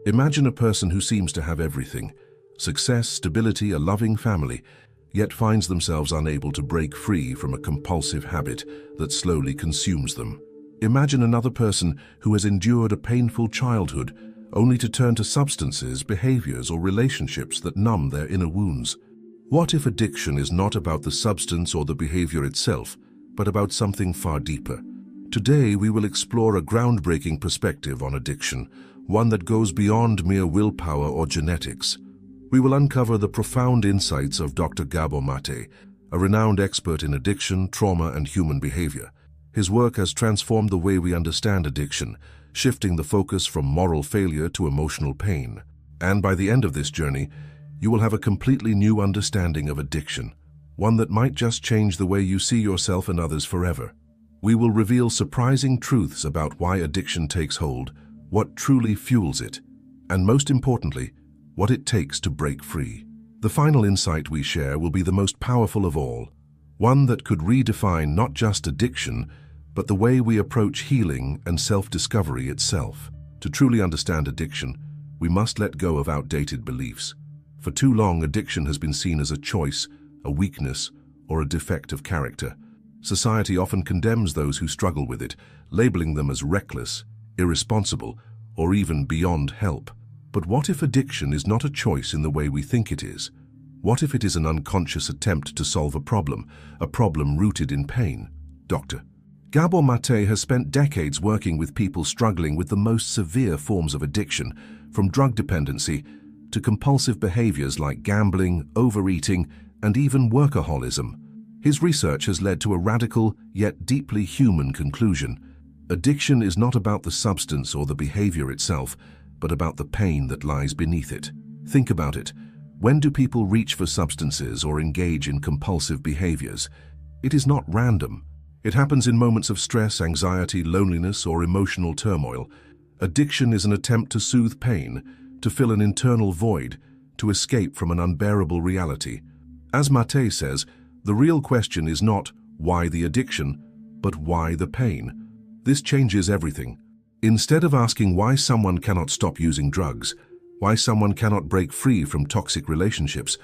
Imagine a person who seems to have everything: success, stability, a loving family, yet finds themselves unable to break free from a compulsive habit that slowly consumes them. Imagine another person who has endured a painful childhood, only to turn to substances, behaviors, or relationships that numb their inner wounds. What if addiction is not about the substance or the behavior itself, but about something far deeper? Today, we will explore a groundbreaking perspective on addiction, one that goes beyond mere willpower or genetics. We will uncover the profound insights of Dr. Gabor Maté, a renowned expert in addiction, trauma, and human behavior. His work has transformed the way we understand addiction, shifting the focus from moral failure to emotional pain. And by the end of this journey, you will have a completely new understanding of addiction, one that might just change the way you see yourself and others forever. We will reveal surprising truths about why addiction takes hold, what truly fuels it, and most importantly, what it takes to break free. The final insight we share will be the most powerful of all, one that could redefine not just addiction, but the way we approach healing and self-discovery itself. To truly understand addiction, we must let go of outdated beliefs. For too long, addiction has been seen as a choice, a weakness, or a defect of character. Society often condemns those who struggle with it, labeling them as reckless, irresponsible, or even beyond help. But what if addiction is not a choice in the way we think it is? What if it is an unconscious attempt to solve a problem rooted in pain? Dr. Gabor Maté has spent decades working with people struggling with the most severe forms of addiction, from drug dependency to compulsive behaviors like gambling, overeating, and even workaholism. His research has led to a radical yet deeply human conclusion. Addiction is not about the substance or the behavior itself, but about the pain that lies beneath it. Think about it. When do people reach for substances or engage in compulsive behaviors? It is not random. It happens in moments of stress, anxiety, loneliness, or emotional turmoil. Addiction is an attempt to soothe pain, to fill an internal void, to escape from an unbearable reality. As Maté says, the real question is not why the addiction, but why the pain. This changes everything. Instead of asking why someone cannot stop using drugs, why someone cannot break free from toxic relationships,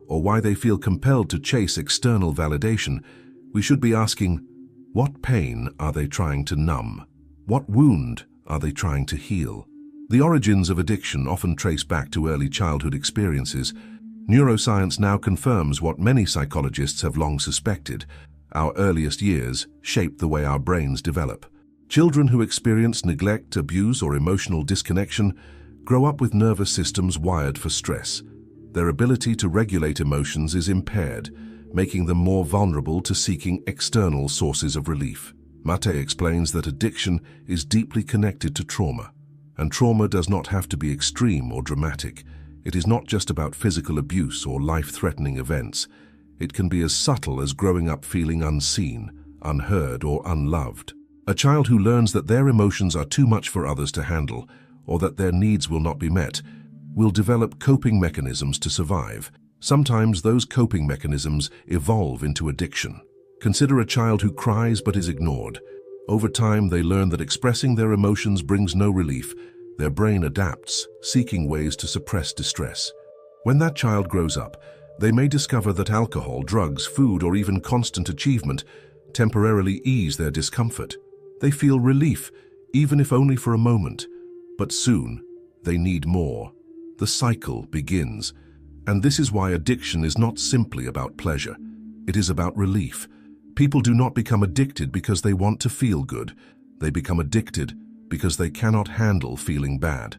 or why they feel compelled to chase external validation, we should be asking, what pain are they trying to numb? What wound are they trying to heal? The origins of addiction often trace back to early childhood experiences. Neuroscience now confirms what many psychologists have long suspected: our earliest years shape the way our brains develop. Children who experience neglect, abuse, or emotional disconnection grow up with nervous systems wired for stress. Their ability to regulate emotions is impaired, making them more vulnerable to seeking external sources of relief. Maté explains that addiction is deeply connected to trauma, and trauma does not have to be extreme or dramatic. It is not just about physical abuse or life-threatening events. It can be as subtle as growing up feeling unseen, unheard, or unloved. A child who learns that their emotions are too much for others to handle, or that their needs will not be met, will develop coping mechanisms to survive. Sometimes those coping mechanisms evolve into addiction. Consider a child who cries but is ignored. Over time, they learn that expressing their emotions brings no relief. Their brain adapts, seeking ways to suppress distress. When that child grows up, they may discover that alcohol, drugs, food, or even constant achievement temporarily ease their discomfort. They feel relief, even if only for a moment. But soon, they need more. The cycle begins. And this is why addiction is not simply about pleasure. It is about relief. People do not become addicted because they want to feel good. They become addicted because they cannot handle feeling bad.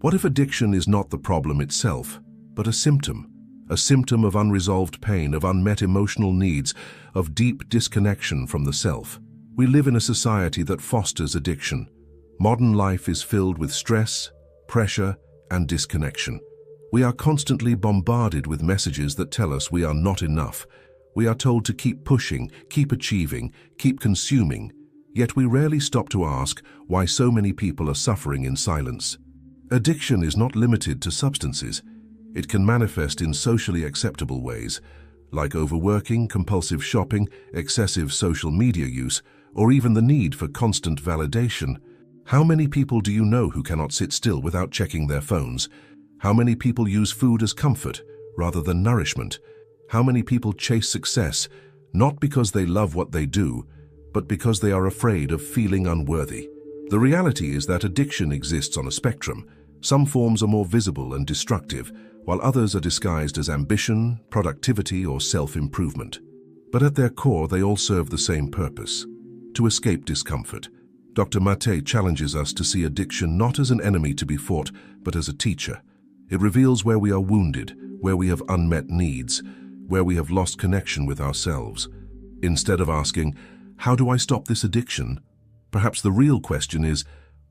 What if addiction is not the problem itself, but a symptom of unresolved pain, of unmet emotional needs, of deep disconnection from the self? We live in a society that fosters addiction. Modern life is filled with stress, pressure, and disconnection. We are constantly bombarded with messages that tell us we are not enough. We are told to keep pushing, keep achieving, keep consuming, yet we rarely stop to ask why so many people are suffering in silence. Addiction is not limited to substances. It can manifest in socially acceptable ways, like overworking, compulsive shopping, excessive social media use, or even the need for constant validation. How many people do you know who cannot sit still without checking their phones? How many people use food as comfort rather than nourishment? How many people chase success not because they love what they do, but because they are afraid of feeling unworthy? The reality is that addiction exists on a spectrum. Some forms are more visible and destructive, while others are disguised as ambition, productivity, or self-improvement. But at their core, they all serve the same purpose: to escape discomfort. Dr. Maté challenges us to see addiction not as an enemy to be fought, but as a teacher. It reveals where we are wounded, where we have unmet needs, where we have lost connection with ourselves. Instead of asking, "How do I stop this addiction?" perhaps the real question is,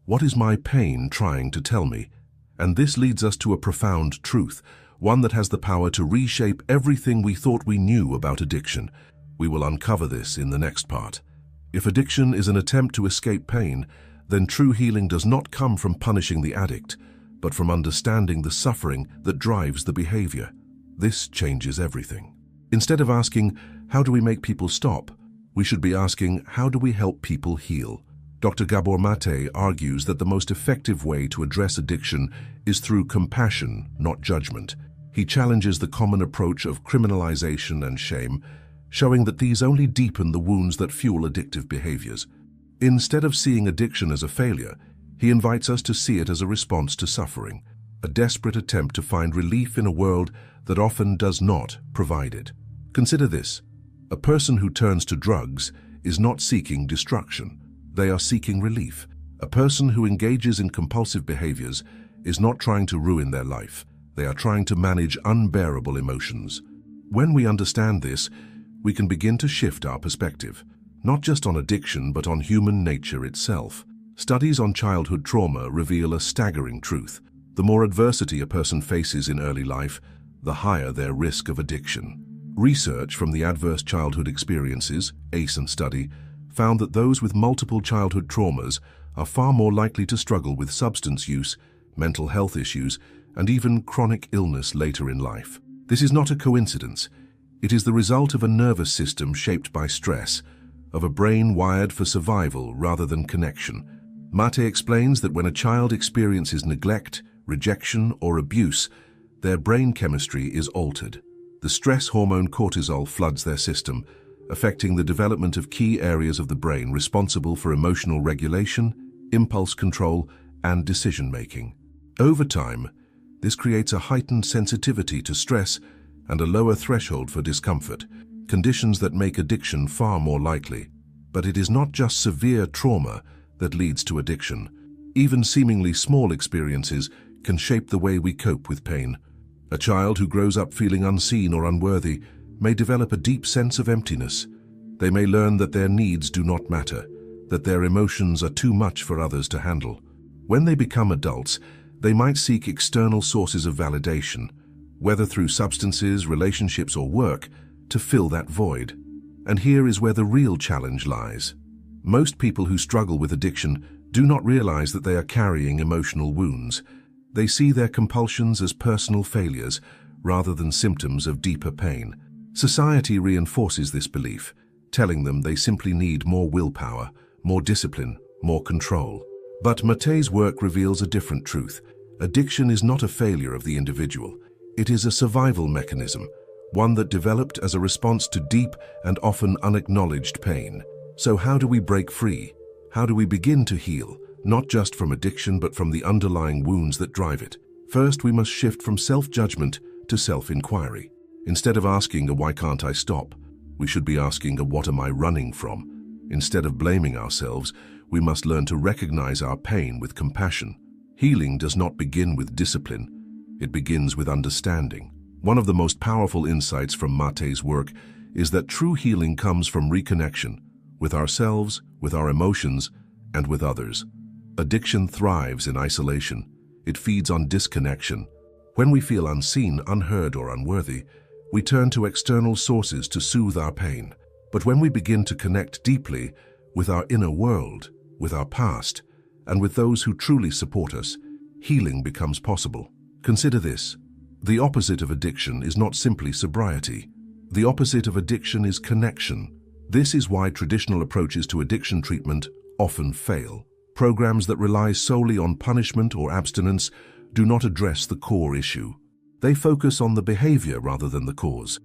"What is my pain trying to tell me?" And this leads us to a profound truth, one that has the power to reshape everything we thought we knew about addiction. We will uncover this in the next part. If addiction is an attempt to escape pain, then true healing does not come from punishing the addict, but from understanding the suffering that drives the behavior. This changes everything. Instead of asking, "How do we make people stop?" we should be asking, "How do we help people heal?" Dr. Gabor Maté argues that the most effective way to address addiction is through compassion, not judgment. He challenges the common approach of criminalization and shame, showing that these only deepen the wounds that fuel addictive behaviors. Instead of seeing addiction as a failure, he invites us to see it as a response to suffering, a desperate attempt to find relief in a world that often does not provide it. Consider this: a person who turns to drugs is not seeking destruction. They are seeking relief. A person who engages in compulsive behaviors is not trying to ruin their life. They are trying to manage unbearable emotions. When we understand this, we can begin to shift our perspective, not just on addiction, but on human nature itself. Studies on childhood trauma reveal a staggering truth. The more adversity a person faces in early life, the higher their risk of addiction. Research from the Adverse Childhood Experiences, ACE study, found that those with multiple childhood traumas are far more likely to struggle with substance use, mental health issues, and even chronic illness later in life. This is not a coincidence. It is the result of a nervous system shaped by stress, of a brain wired for survival rather than connection. Maté explains that when a child experiences neglect, rejection, or abuse, their brain chemistry is altered. The stress hormone cortisol floods their system, affecting the development of key areas of the brain responsible for emotional regulation, impulse control, and decision-making. Over time, this creates a heightened sensitivity to stress and a lower threshold for discomfort, conditions that make addiction far more likely. But it is not just severe trauma that leads to addiction. Even seemingly small experiences can shape the way we cope with pain. A child who grows up feeling unseen or unworthy may develop a deep sense of emptiness. They may learn that their needs do not matter, that their emotions are too much for others to handle. When they become adults, they might seek external sources of validation, whether through substances, relationships, or work, to fill that void. And here is where the real challenge lies. Most people who struggle with addiction do not realize that they are carrying emotional wounds. They see their compulsions as personal failures rather than symptoms of deeper pain. Society reinforces this belief, telling them they simply need more willpower, more discipline, more control. But Maté's work reveals a different truth. Addiction is not a failure of the individual. It is a survival mechanism, one that developed as a response to deep and often unacknowledged pain. So how do we break free? How do we begin to heal, not just from addiction, but from the underlying wounds that drive it? First, we must shift from self-judgment to self-inquiry. Instead of asking a "why can't I stop?" we should be asking a "what am I running from?" Instead of blaming ourselves, we must learn to recognize our pain with compassion. Healing does not begin with discipline. It begins with understanding. One of the most powerful insights from Maté's work is that true healing comes from reconnection with ourselves, with our emotions, and with others. Addiction thrives in isolation. It feeds on disconnection. When we feel unseen, unheard, or unworthy, we turn to external sources to soothe our pain. But when we begin to connect deeply with our inner world, with our past, and with those who truly support us, healing becomes possible. Consider this. The opposite of addiction is not simply sobriety. The opposite of addiction is connection. This is why traditional approaches to addiction treatment often fail. Programs that rely solely on punishment or abstinence do not address the core issue. They focus on the behavior rather than the cause.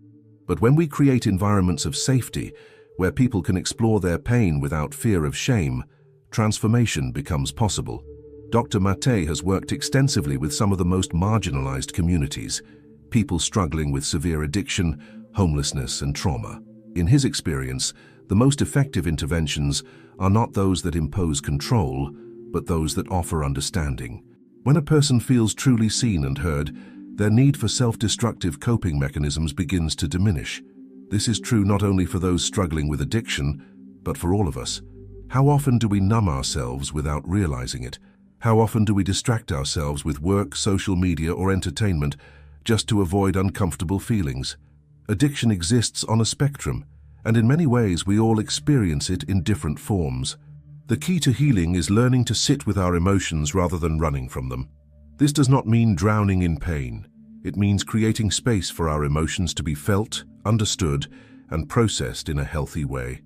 But when we create environments of safety, where people can explore their pain without fear of shame, transformation becomes possible. Dr. Maté has worked extensively with some of the most marginalized communities, people struggling with severe addiction, homelessness, and trauma. In his experience, the most effective interventions are not those that impose control, but those that offer understanding. When a person feels truly seen and heard, their need for self-destructive coping mechanisms begins to diminish. This is true not only for those struggling with addiction, but for all of us. How often do we numb ourselves without realizing it? How often do we distract ourselves with work, social media, or entertainment just to avoid uncomfortable feelings? Addiction exists on a spectrum, and in many ways we all experience it in different forms. The key to healing is learning to sit with our emotions rather than running from them. This does not mean drowning in pain. It means creating space for our emotions to be felt, understood, and processed in a healthy way.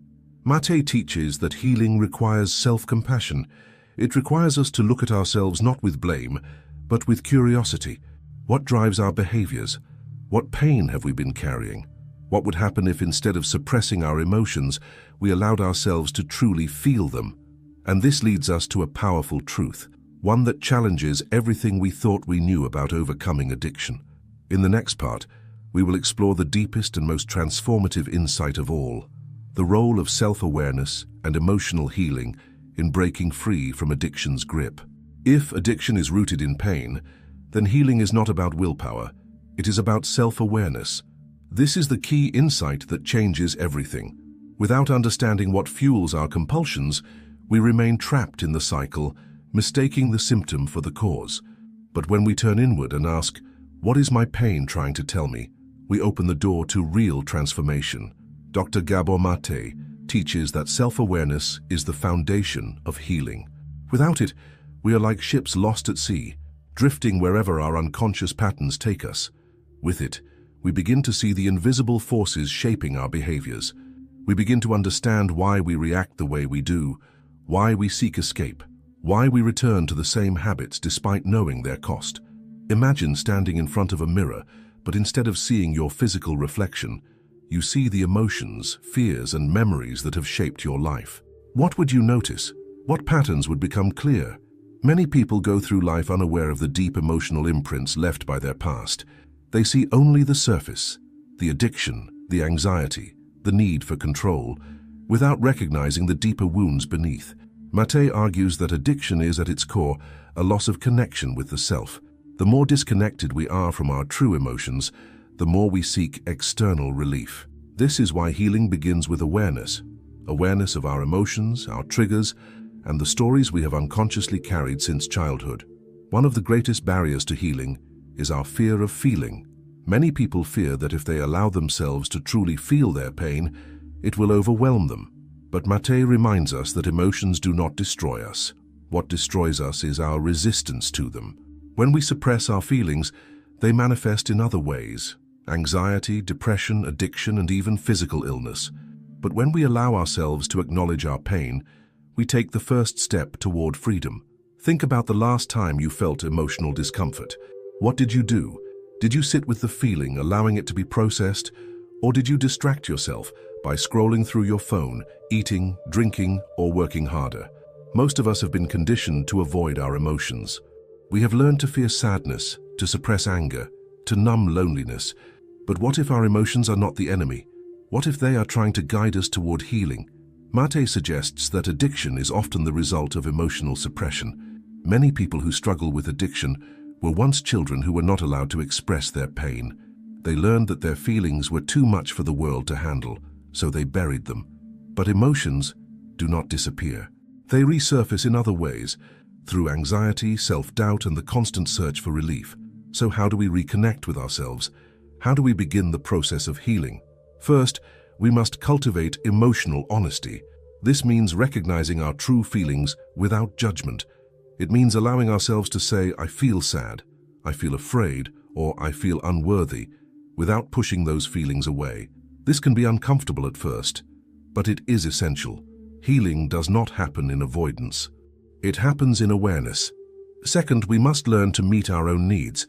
Maté teaches that healing requires self-compassion. It requires us to look at ourselves not with blame, but with curiosity. What drives our behaviors? What pain have we been carrying? What would happen if instead of suppressing our emotions, we allowed ourselves to truly feel them? And this leads us to a powerful truth, one that challenges everything we thought we knew about overcoming addiction. In the next part, we will explore the deepest and most transformative insight of all, the role of self-awareness and emotional healing in breaking free from addiction's grip. If addiction is rooted in pain, then healing is not about willpower, it is about self-awareness. This is the key insight that changes everything. Without understanding what fuels our compulsions, we remain trapped in the cycle, mistaking the symptom for the cause. But when we turn inward and ask, "What is my pain trying to tell me?" we open the door to real transformation. Dr. Gabor Maté teaches that self-awareness is the foundation of healing. Without it, we are like ships lost at sea, drifting wherever our unconscious patterns take us. With it, we begin to see the invisible forces shaping our behaviors. We begin to understand why we react the way we do, why we seek escape, why we return to the same habits despite knowing their cost. Imagine standing in front of a mirror, but instead of seeing your physical reflection, you see the emotions, fears, and memories that have shaped your life. What would you notice? What patterns would become clear? Many people go through life unaware of the deep emotional imprints left by their past. They see only the surface, the addiction, the anxiety, the need for control, without recognizing the deeper wounds beneath. Maté argues that addiction is, at its core, a loss of connection with the self. The more disconnected we are from our true emotions, the more we seek external relief. This is why healing begins with awareness. Awareness of our emotions, our triggers, and the stories we have unconsciously carried since childhood. One of the greatest barriers to healing is our fear of feeling. Many people fear that if they allow themselves to truly feel their pain, it will overwhelm them. But Maté reminds us that emotions do not destroy us. What destroys us is our resistance to them. When we suppress our feelings, they manifest in other ways: anxiety, depression, addiction, and even physical illness. But when we allow ourselves to acknowledge our pain, we take the first step toward freedom. Think about the last time you felt emotional discomfort. What did you do? Did you sit with the feeling, allowing it to be processed? Or did you distract yourself by scrolling through your phone, eating, drinking, or working harder? Most of us have been conditioned to avoid our emotions. We have learned to fear sadness, to suppress anger, to numb loneliness. But what if our emotions are not the enemy? What if they are trying to guide us toward healing? Maté suggests that addiction is often the result of emotional suppression. Many people who struggle with addiction were once children who were not allowed to express their pain. They learned that their feelings were too much for the world to handle, so they buried them. But emotions do not disappear. They resurface in other ways, through anxiety, self-doubt, and the constant search for relief. So how do we reconnect with ourselves? How do we begin the process of healing? First, we must cultivate emotional honesty. This means recognizing our true feelings without judgment. It means allowing ourselves to say, "I feel sad, I feel afraid," or "I feel unworthy," without pushing those feelings away. This can be uncomfortable at first, but it is essential. Healing does not happen in avoidance. It happens in awareness. Second, we must learn to meet our own needs.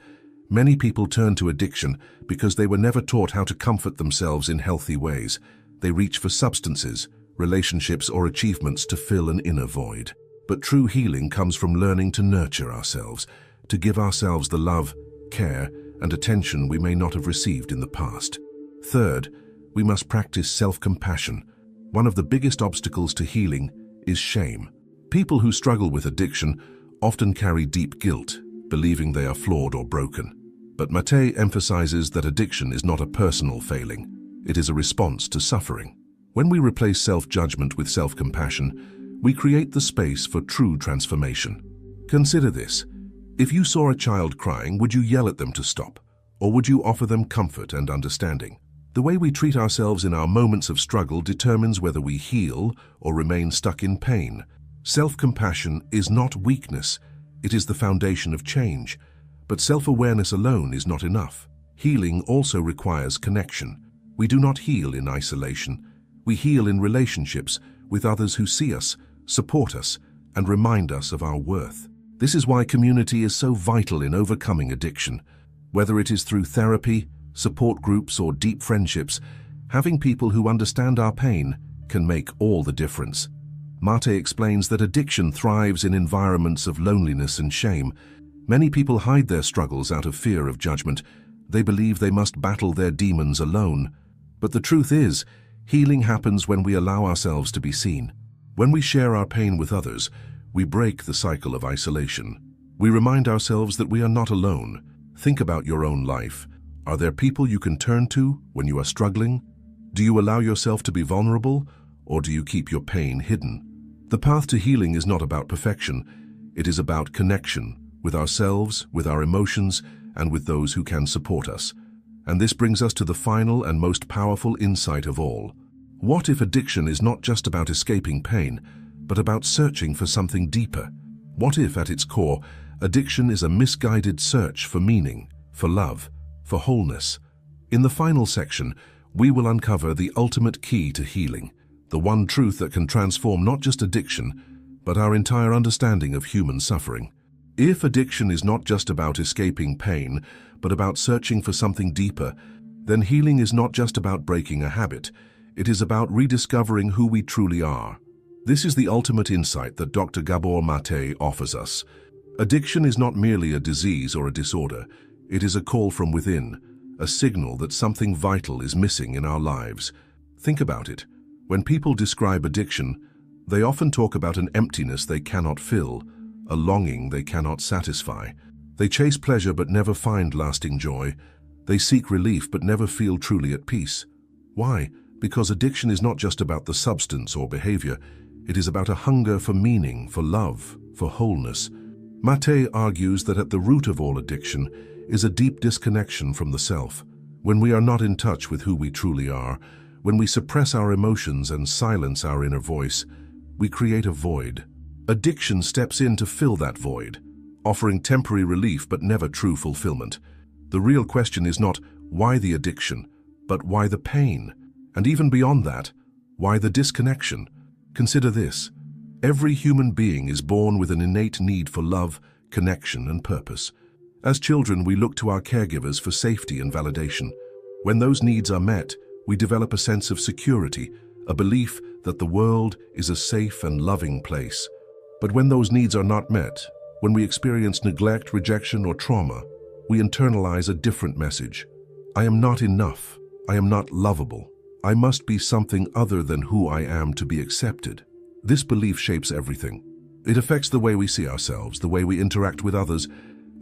Many people turn to addiction because they were never taught how to comfort themselves in healthy ways. They reach for substances, relationships, or achievements to fill an inner void. But true healing comes from learning to nurture ourselves, to give ourselves the love, care, and attention we may not have received in the past. Third, we must practice self-compassion. One of the biggest obstacles to healing is shame. People who struggle with addiction often carry deep guilt, believing they are flawed or broken. But Maté emphasizes that addiction is not a personal failing. It is a response to suffering. When we replace self-judgment with self-compassion, we create the space for true transformation. Consider this. If you saw a child crying, would you yell at them to stop? Or would you offer them comfort and understanding? The way we treat ourselves in our moments of struggle determines whether we heal or remain stuck in pain. Self-compassion is not weakness. It is the foundation of change. But self-awareness alone is not enough. Healing also requires connection. We do not heal in isolation. We heal in relationships with others who see us, support us, and remind us of our worth. This is why community is so vital in overcoming addiction. Whether it is through therapy, support groups, or deep friendships, having people who understand our pain can make all the difference. Maté explains that addiction thrives in environments of loneliness and shame. Many people hide their struggles out of fear of judgment. They believe they must battle their demons alone. But the truth is, healing happens when we allow ourselves to be seen. When we share our pain with others, we break the cycle of isolation. We remind ourselves that we are not alone. Think about your own life. Are there people you can turn to when you are struggling? Do you allow yourself to be vulnerable, or do you keep your pain hidden? The path to healing is not about perfection. It is about connection with ourselves, with our emotions, and with those who can support us. And this brings us to the final and most powerful insight of all. What if addiction is not just about escaping pain, but about searching for something deeper? What if, at its core, addiction is a misguided search for meaning, for love, for wholeness? In the final section, we will uncover the ultimate key to healing, the one truth that can transform not just addiction, but our entire understanding of human suffering. If addiction is not just about escaping pain, but about searching for something deeper, then healing is not just about breaking a habit. It is about rediscovering who we truly are. This is the ultimate insight that Dr. Gabor Maté offers us. Addiction is not merely a disease or a disorder. It is a call from within, a signal that something vital is missing in our lives. Think about it. When people describe addiction, they often talk about an emptiness they cannot fill, a longing they cannot satisfy. They chase pleasure but never find lasting joy. They seek relief but never feel truly at peace. Why? Because addiction is not just about the substance or behavior. It is about a hunger for meaning, for love, for wholeness. Maté argues that at the root of all addiction is a deep disconnection from the self. When we are not in touch with who we truly are, when we suppress our emotions and silence our inner voice, we create a void. Addiction steps in to fill that void, offering temporary relief but never true fulfillment. The real question is not why the addiction, but why the pain? And even beyond that, why the disconnection? Consider this. Every human being is born with an innate need for love, connection, and purpose. As children, we look to our caregivers for safety and validation. When those needs are met, we develop a sense of security, a belief that the world is a safe and loving place. But when those needs are not met, when we experience neglect, rejection, or trauma, we internalize a different message. I am not enough. I am not lovable. I must be something other than who I am to be accepted. This belief shapes everything. It affects the way we see ourselves, the way we interact with others,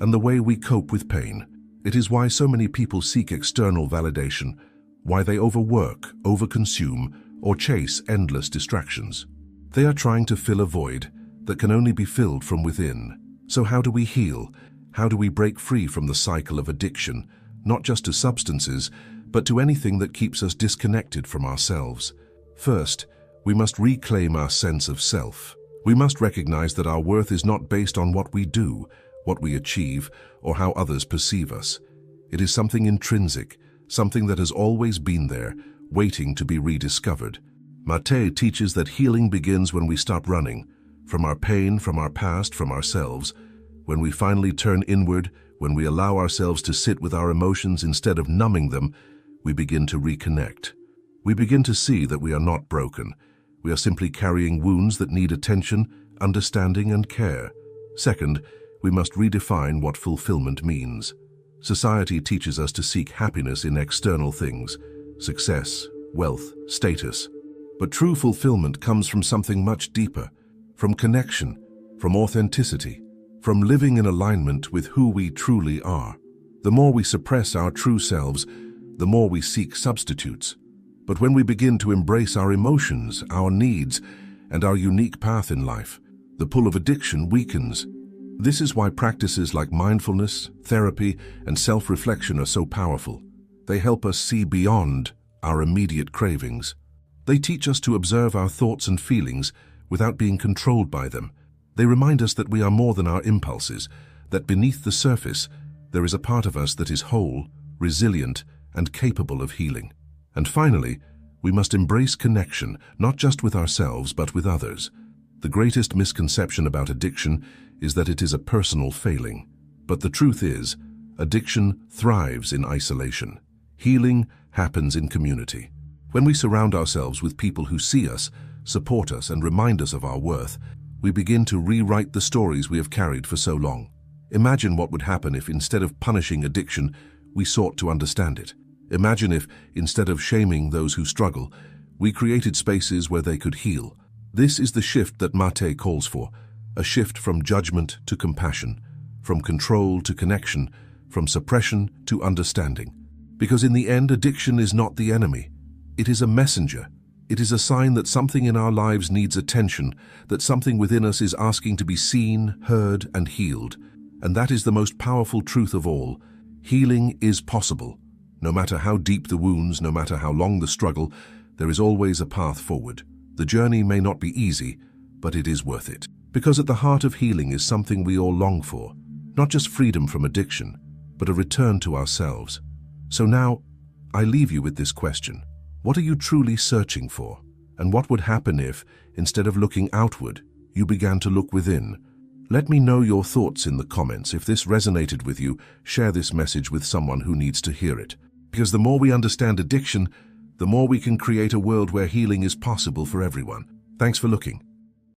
and the way we cope with pain. It is why so many people seek external validation, why they overwork, overconsume, or chase endless distractions. They are trying to fill a void that can only be filled from within. So how do we heal? How do we break free from the cycle of addiction, not just to substances, but to anything that keeps us disconnected from ourselves? First, we must reclaim our sense of self. We must recognize that our worth is not based on what we do, what we achieve, or how others perceive us. It is something intrinsic, something that has always been there, waiting to be rediscovered. Maté teaches that healing begins when we stop running, from our pain, from our past, from ourselves. When we finally turn inward, when we allow ourselves to sit with our emotions instead of numbing them, we begin to reconnect. We begin to see that we are not broken. We are simply carrying wounds that need attention, understanding, and care. Second, we must redefine what fulfillment means. Society teaches us to seek happiness in external things, success, wealth, status. But true fulfillment comes from something much deeper, from connection, from authenticity, from living in alignment with who we truly are. The more we suppress our true selves, the more we seek substitutes. But when we begin to embrace our emotions, our needs, and our unique path in life, the pull of addiction weakens. This is why practices like mindfulness, therapy, and self-reflection are so powerful. They help us see beyond our immediate cravings. They teach us to observe our thoughts and feelings without being controlled by them. They remind us that we are more than our impulses, that beneath the surface, there is a part of us that is whole, resilient, and capable of healing. And finally, we must embrace connection, not just with ourselves, but with others. The greatest misconception about addiction is that it is a personal failing. But the truth is, addiction thrives in isolation. Healing happens in community. When we surround ourselves with people who see us, support us, and remind us of our worth, we begin to rewrite the stories we have carried for so long. Imagine what would happen if, instead of punishing addiction, we sought to understand it. Imagine if, instead of shaming those who struggle, we created spaces where they could heal. This is the shift that Maté calls for, a shift from judgment to compassion, from control to connection, from suppression to understanding. Because in the end, addiction is not the enemy. It is a messenger. It is a sign that something in our lives needs attention, that something within us is asking to be seen, heard, and healed. And that is the most powerful truth of all. Healing is possible. No matter how deep the wounds, no matter how long the struggle, there is always a path forward. The journey may not be easy, but it is worth it. Because at the heart of healing is something we all long for, not just freedom from addiction, but a return to ourselves. So now, I leave you with this question. What are you truly searching for? And what would happen if, instead of looking outward, you began to look within? Let me know your thoughts in the comments. If this resonated with you, share this message with someone who needs to hear it. Because the more we understand addiction, the more we can create a world where healing is possible for everyone. Thanks for looking.